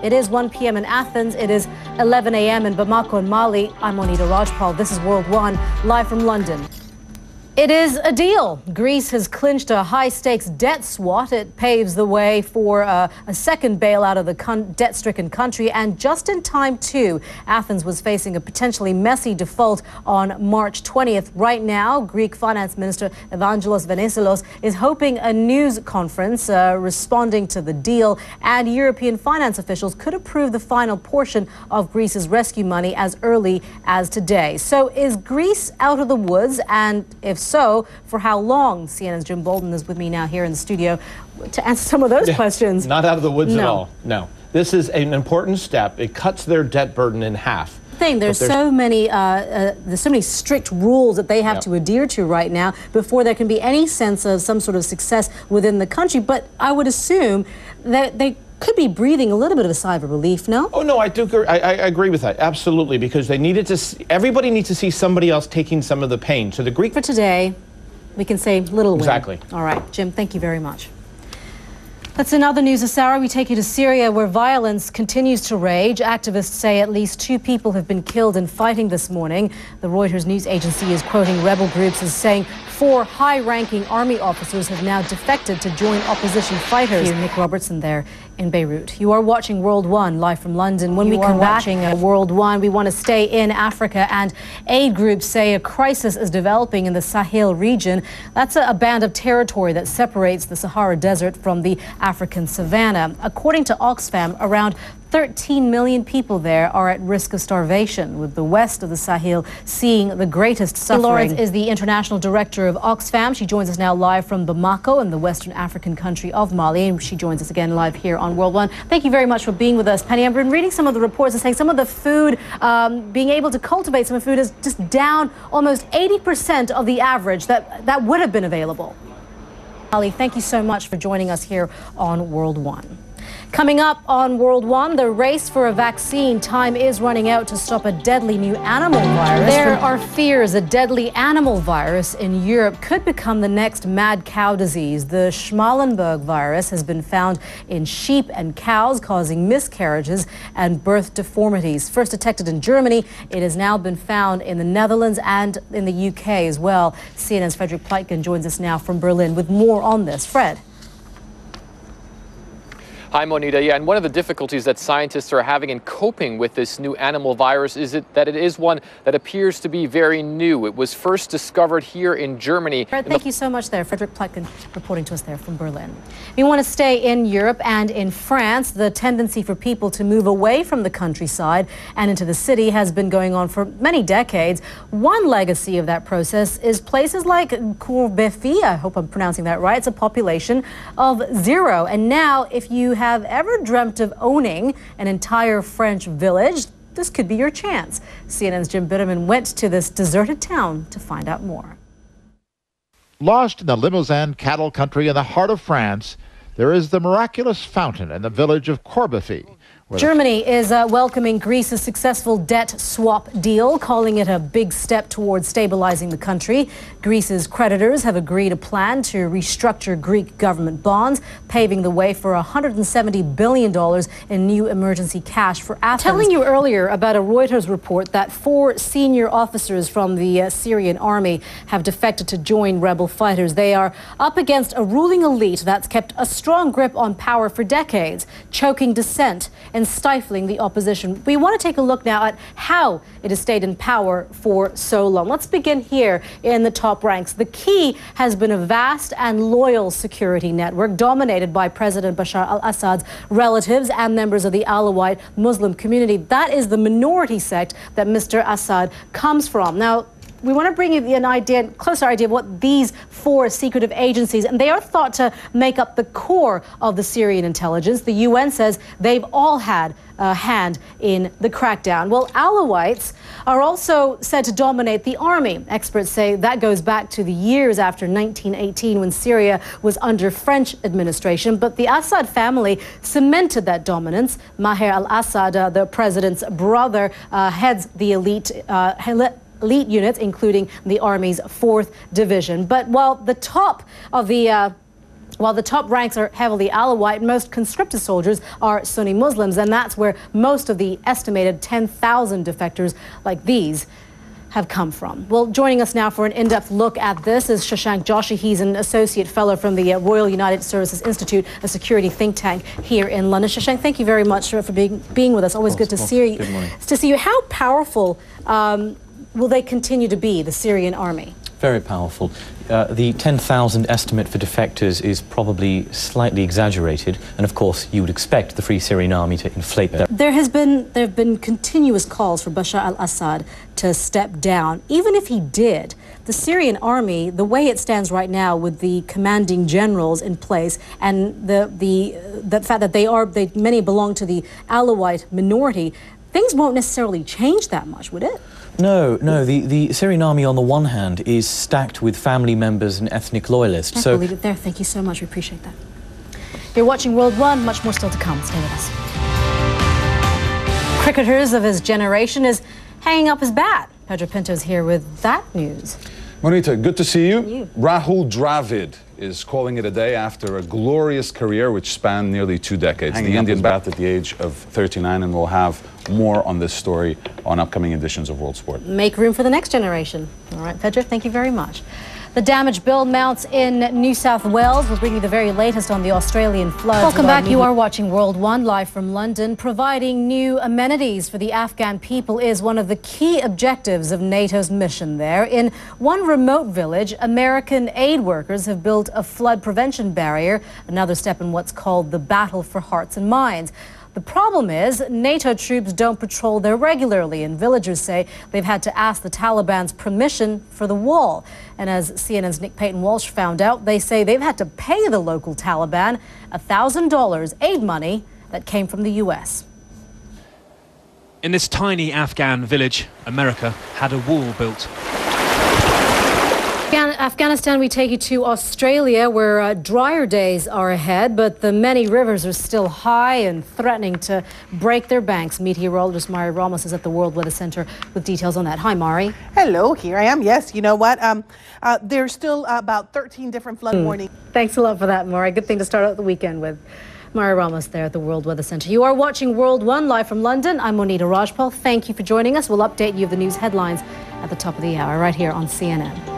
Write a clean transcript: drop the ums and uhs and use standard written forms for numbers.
It is 1 p.m. in Athens. It is 11 a.m. in Bamako in Mali. I'm Monita Rajpal. This is World One, live from London. It is a deal. Greece has clinched a high-stakes debt swap. It paves the way for a second bailout of the debt-stricken country. And just in time, too, Athens was facing a potentially messy default on March 20th. Right now, Greek Finance Minister Evangelos Venizelos is hoping a news conference responding to the deal. And European finance officials could approve the final portion of Greece's rescue money as early as today. So is Greece out of the woods? And if so, for how long? CNN's Jim Bolden is with me now here in the studio to answer some of those questions. Not out of the woods at all. No. This is an important step. It cuts their debt burden in half. There's so many strict rules that they have to adhere to right now before there can be any sense of some sort of success within the country. But I would assume that they could be breathing a little bit of a sigh of relief, no? Oh, no, I agree with that, absolutely, because they needed to see, everybody needs to see somebody else taking some of the pain. So the Greek... For today, we can say little win. Exactly. All right, Jim, thank you very much. That's in other news, Sarah. We take you to Syria, where violence continues to rage. Activists say at least 2 people have been killed in fighting this morning. The Reuters news agency is quoting rebel groups as saying 4 high-ranking army officers have now defected to join opposition fighters. Nick Robertson there in Beirut. You are watching World One, live from London. When we come back, World One, we want to stay in Africa, and aid groups say a crisis is developing in the Sahel region. That's a band of territory that separates the Sahara Desert from the African savanna. According to Oxfam, around 13 million people there are at risk of starvation, with the west of the Sahel seeing the greatest suffering. Lawrence is the international director of Oxfam. She joins us now live from Bamako in the Western African country of Mali, and she joins us again live here on World One. Thank you very much for being with us, Penny. I've been reading some of the reports and saying some of the food, being able to cultivate some of the food is just down almost 80% of the average that would have been available. Ali, thank you so much for joining us here on World One. Coming up on World One, the race for a vaccine. Time is running out to stop a deadly new animal virus. There are fears a deadly animal virus in Europe could become the next mad cow disease. The Schmallenberg virus has been found in sheep and cows, causing miscarriages and birth deformities. First detected in Germany, it has now been found in the Netherlands and in the UK as well. CNN's Frederick Pleitgen joins us now from Berlin with more on this. Fred. Hi, Monita. Yeah, and one of the difficulties that scientists are having in coping with this new animal virus is that it is one that appears to be very new. It was first discovered here in Germany. Fred, thank you so much there. Frederick Pleitgen reporting to us there from Berlin. We want to stay in Europe and in France. The tendency for people to move away from the countryside and into the city has been going on for many decades. One legacy of that process is places like Courbevoie. I hope I'm pronouncing that right. It's a population of 0. And now, if you have ever dreamt of owning an entire French village, this could be your chance. CNN's Jim Bitterman went to this deserted town to find out more. Lost in the Limousin cattle country in the heart of France, there is the miraculous fountain in the village of Courbevoie. Germany is welcoming Greece's successful debt swap deal, calling it a big step towards stabilizing the country. Greece's creditors have agreed a plan to restructure Greek government bonds, paving the way for $170 billion in new emergency cash for Athens. Telling you earlier about a Reuters report that 4 senior officers from the Syrian army have defected to join rebel fighters. They are up against a ruling elite that's kept a strong grip on power for decades, choking dissent and stifling the opposition. We want to take a look now at how it has stayed in power for so long. Let's begin here in the top ranks. The key has been a vast and loyal security network dominated by President Bashar al-Assad's relatives and members of the Alawite Muslim community. That is the minority sect that Mr. Assad comes from. Now, we want to bring you an closer idea of what these 4 secretive agencies, and they are thought to make up the core of the Syrian intelligence. The UN says they've all had a hand in the crackdown. Well, Alawites are also said to dominate the army. Experts say that goes back to the years after 1918 when Syria was under French administration. But the Assad family cemented that dominance. Maher al-Assad, the president's brother, heads the elite units, including the Army's 4th Division. But while the top of the While the top ranks are heavily Alawite, most conscripted soldiers are Sunni Muslims, and that's where most of the estimated 10,000 defectors like these have come from. Well, joining us now for an in-depth look at this is Shashank Joshi. He's an associate fellow from the Royal United Services Institute, a security think tank here in London. Shashank, thank you very much for being with us. Always good to see you. Good morning. To see you. How powerful will they continue to be, the Syrian army? Very powerful. The 10,000 estimate for defectors is probably slightly exaggerated, and of course you would expect the Free Syrian Army to inflate that. There have been continuous calls for Bashar al-Assad to step down. Even if he did, the Syrian army, the way it stands right now with the commanding generals in place and the fact that many belong to the Alawite minority, things won't necessarily change that much, would it? No, the Syrian army on the one hand is stacked with family members and ethnic loyalists. I'll leave it there. Thank you so much. We appreciate that. You're watching World One. Much more still to come. Stay with us. Cricketers of his generation is hanging up his bat. Pedro Pinto's here with that news. Monita, good to see you. Rahul Dravid is calling it a day after a glorious career which spanned nearly 2 decades. The Indian bat at the age of 39, and we'll have more on this story on upcoming editions of World Sport. Make room for the next generation. All right, Pedro, thank you very much. The damage bill mounts in New South Wales. We're bringing the very latest on the Australian floods. Welcome back. You are watching World One live from London. Providing new amenities for the Afghan people is one of the key objectives of NATO's mission there. In one remote village, American aid workers have built a flood prevention barrier, another step in what's called the battle for hearts and minds. The problem is NATO troops don't patrol there regularly, and villagers say they've had to ask the Taliban's permission for the wall. And as CNN's Nick Payton-Walsh found out, they say they've had to pay the local Taliban $1,000 aid money that came from the U.S. In this tiny Afghan village, America had a wall built. Afghanistan, we take you to Australia, where drier days are ahead, but the many rivers are still high and threatening to break their banks. Meteorologist Mari Ramos is at the World Weather Center with details on that. Hi, Mari. Hello, here I am. Yes, you know what? There's still about 13 different flood warnings. Thanks a lot for that, Mari. Good thing to start out the weekend with. Mari Ramos there at the World Weather Center. You are watching World One live from London. I'm Monita Rajpal. Thank you for joining us. We'll update you of the news headlines at the top of the hour right here on CNN.